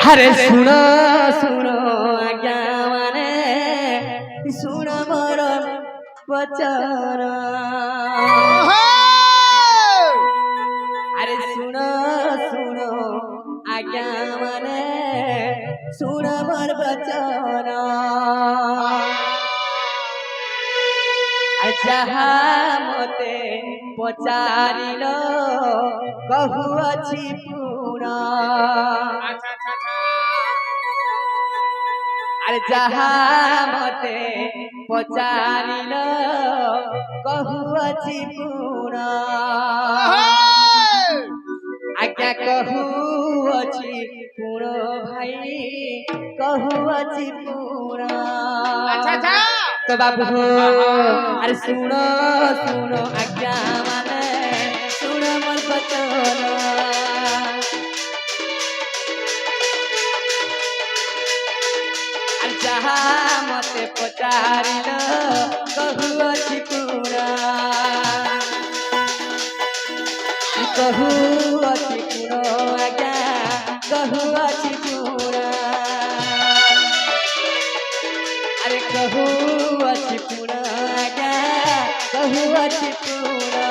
हरे सुनो सुनो आज्ञा माने सुन मोर वचन अरे सुनो सुनो आज्ञा माने सुन मोर वचन जहा मते पचारिल कहुअछि पूरा अरे जहा मते पचारिल कहुअछि पूरा आज्ञा कहुअछि पूरा भाई कहुअछि पूरा तो बाबू अरे सुनो सुनो आज्ञा माने सुनो मोर वचन अरे जहा मते पचारिल कहुअछि पूरा कहुअछि पूरा आज्ञा कहुअछि पूरा अरे कहुअछि पूरा आज्ञा कहुअछि पूरा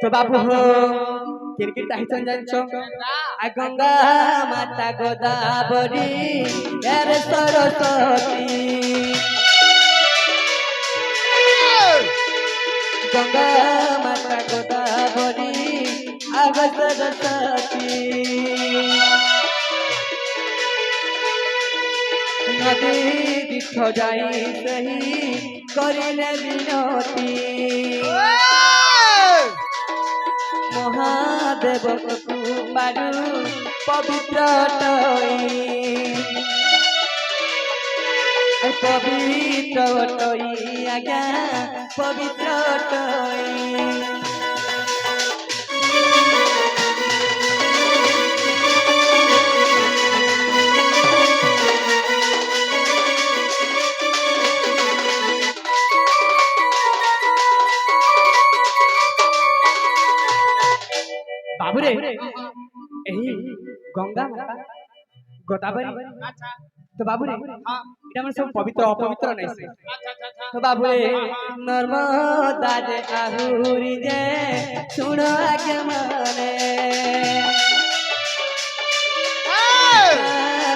तो बाबू हो किरकिर ताहिचन जानछो आ गंगा माता गोदावरी एरे सरस्वती गंगा माता गोदावरी आग सरस्वती नदी तीर्थ जाई सही करिले विनती महादेव कुमारू पवित्र टई आज्ञा पवित्र टई बाबूरे एही गंगा माता गोदावरी तो बाबूरे इटा मन सब पवित्र अपवित्र नै से तो बाबूरे नर्मदा जे आहुरी जे सुनो आज्ञा माने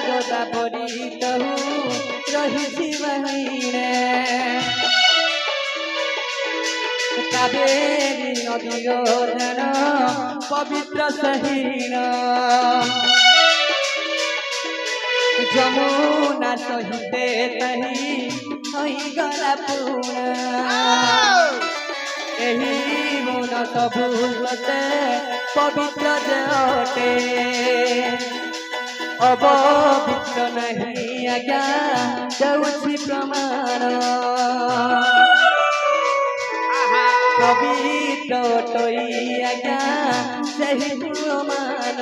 गोदावरी तहु रही वहीने कावेरी नदीर जन पवित्र सहीन जमुना सहिते तही होई गला पूर्ण एही मन सबु गते पवित्र जटे अपवित्र नहीं आज्ञा दउछि प्रमाण पवित्र टई आज्ञा सही मान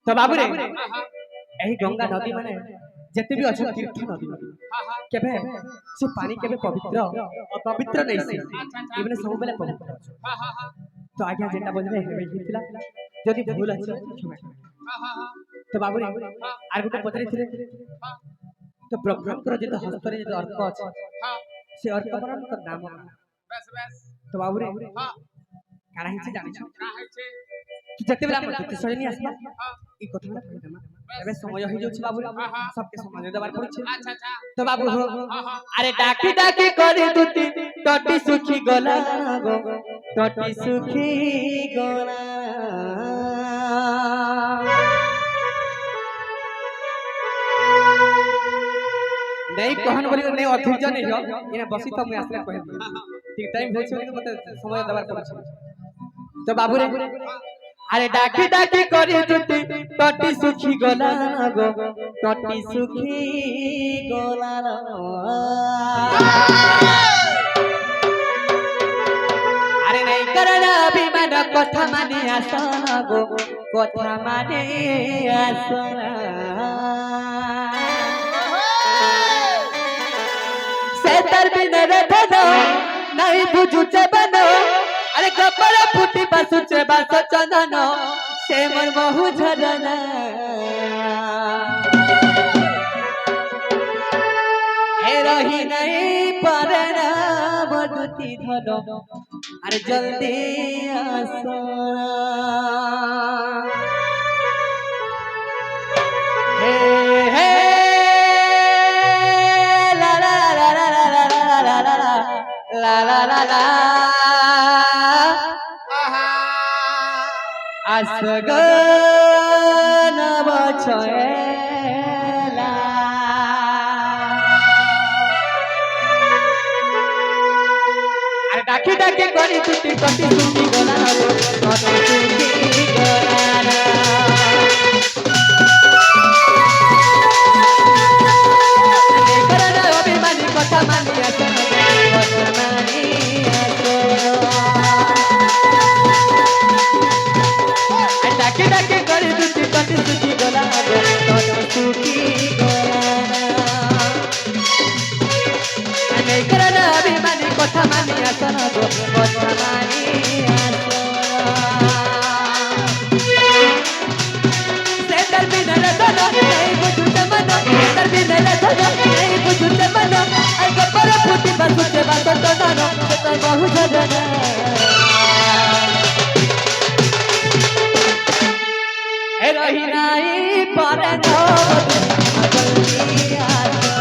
तो बाबूरे एही गंगा नदी माने जते भी अछि तीर्थ नदी केबे से पानी केबे पवित्र अपवित्र नै से इबने सब बेले पवित्र तो आज्ञा जेटा बोलबे हेबे हितला जदि भूल अछि क्षमा तो बाबूरे आर गुटे पतरे थिले तो ब्रह्मांकर जेते हस्तरे जेते अर्क अछि से अर्क परम कर नाम बस बस तो बाबूरे काना हिचे जानि छ का हिचे जते बेला मते सजनी आसला ई कथा ना এবে সময় হয়ে যাচ্ছে বাবু সবকে সময় দেবার পড়ছে আচ্ছা আচ্ছা তো বাবু আরে ডাকি ডাকি করে দুটি তটি সুখী গলা গো তটি সুখী গলা नहीं कहन बोली नहीं अधीर नहीं हो इने बसी तो मैं आसले कह दी ठीक टाइम होछ कि मते समय देबार पड़छ तो बाबू रे अरे डाकी डाकी करी तुती टटी सुखी गला गो टटी सुखी गला अरे नहीं करना अभिमान कथा माने आसना गो कथा माने आसना सेतर बिना रे धनो नहीं बुझुचे बनो अरे कपड़ा फुटी बसुचे बस चंदनो से मन बहु झरना हे रही नहीं परना बदुती धनो अरे जल्दी आसो हे हे la la la la la la la la la la la la আসগন বছরেলা আর ডাকি ডাকি করি তুই কটি সুখী গলা কটি সুখী গলা অভিমানী কথা মানি আসন কথা মানি ডাকে ডাকে করে দুটি কটি সুখী গলা কটি সুখী গলা করনা অভিমানী কথা মানি আসন কথা মানি সেটার বিনা রতন নেই বুঝুতে মন সেটার বিনা রতন নেই বুঝুতে মন আর কপর ফুটি বাসুতে বাসত নন সেটা বহু ঝরনা हे रही नहीं परनो जल्दी आसो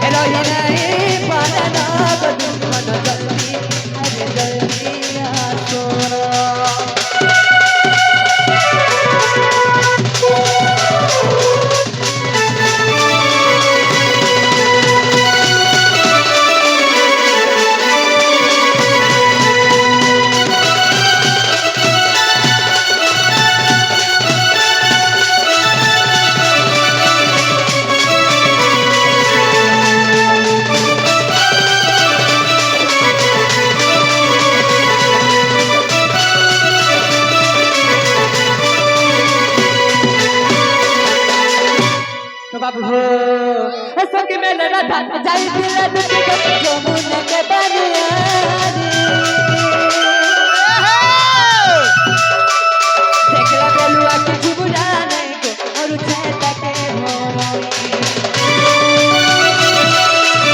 हे रही नहीं परनो जल्दी अरे जल्दी आसो बाबू हो सके मेले राधा जाई दिले दुटी जमुना के बनियानी देखला बेलुआ के झुबुरा नहीं को और छेता के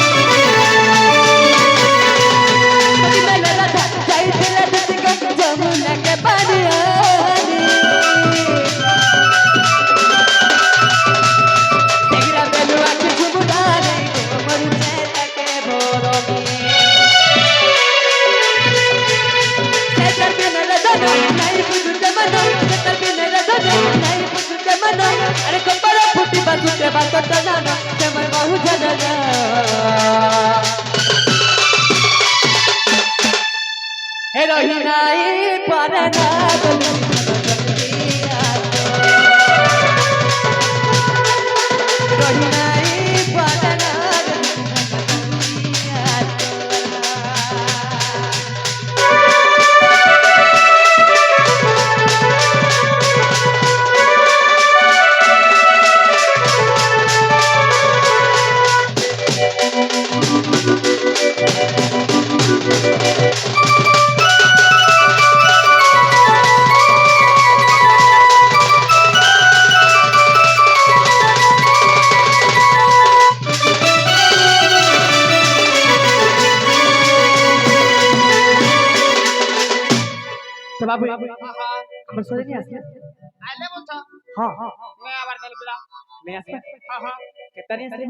सके मेले राधा जाई दिले दुटी जमुना के बनियानी अरे कपड़ा फुटी बासुते बासत जाना से मैं बहु झरना हे रही नहीं परना रही नहीं परना तो बाबू আমার সরে নিয়ে আসলে हां নে আবার তাহলে পিলা मैं आसे হ্যাঁ হ্যাঁ केतानी आसे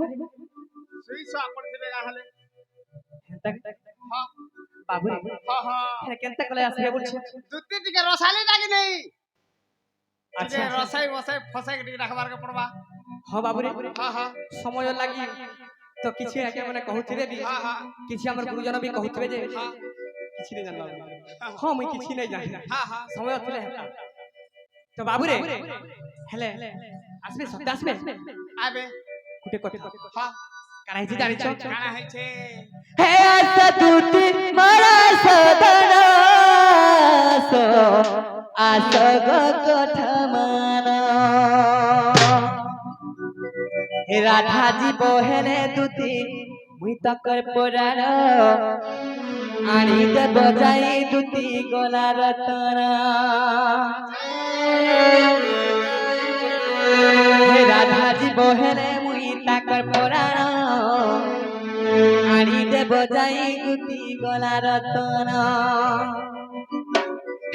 সেই সব আপন থেকে গাহলে हेंता হ্যাঁ बाबू रे হ্যাঁ হ্যাঁ हे केनता कले आसे बोलछे দুটি টিকে রসালি নাকি নেই अच्छा টিকে রসাই বসাই ফসাই টিকে রাখবার কে পড়বা हां बाबू रे হ্যাঁ হ্যাঁ समय लागी तो किछि आके माने कहउथिबे भी হ্যাঁ হ্যাঁ किछि हमर गुरुजन भी कहउथिबे जे হ্যাঁ किछि नै जानबा हां मुई किछि नै जानि হ্যাঁ হ্যাঁ समय थिले हेता तो बाबू रे हेले आसबे सदा आसबे আবে गुटे कथा হ্যাঁ काना हिची जानि छ কানা হইছে हे सतुति मरा सदना सो आसग कथमना हे राधा जी बहेले दुती मुई तकर पुराण आनी दे बजाई दुती गला रतन हे राधा जी बहेले मुई तकर पुराण आनी दे बजाई दुती गला रतन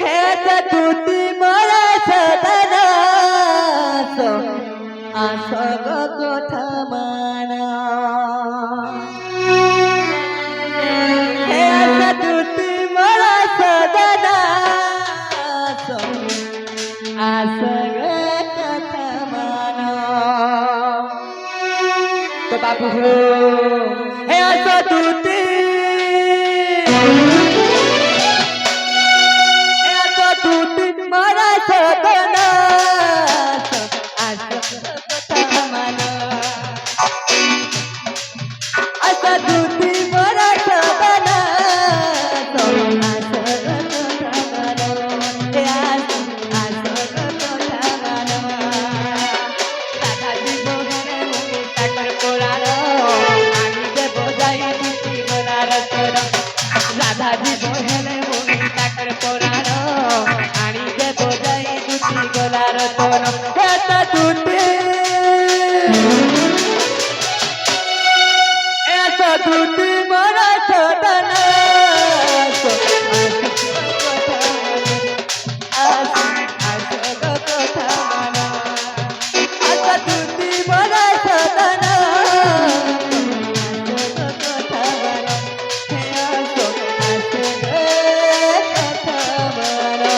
हे सतुति मरा सदना सो आसग कथमना हे सतुति मरा सदना सो आसग कथमना तो बाबू हो हे सतुति हे सतुति मरा सदना सो आसग कथमना असदुति मरा सदना सो आसग कथमना हे आसग कथमना राधा जी बोहरे मुई ताकर पुराण आनी दे बजाई दुती गला रतन राधा जी बोहरे मुई ताकर पुराण आनी दे बजाई दुती गला रतन हे सतुति हे सतुति मरा सदना सो आसग कथमना असतुति मरा सदना आसग कथमना हे आसग कथमना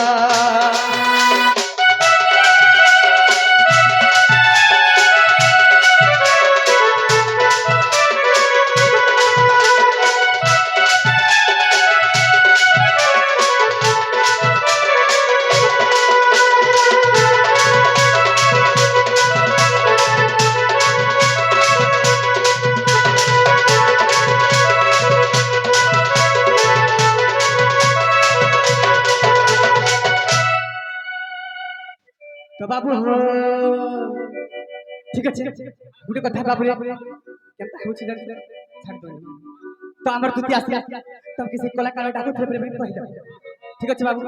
तो बाबू हो ठीक আছে গুটে কথা বাবু রে কেনতা হউছি জানি ছাড় দই তো আমার দুতি আসিয়া তো কিছু কলাকার ডাকু থে প্রেম কই দাও ঠিক আছে বাবু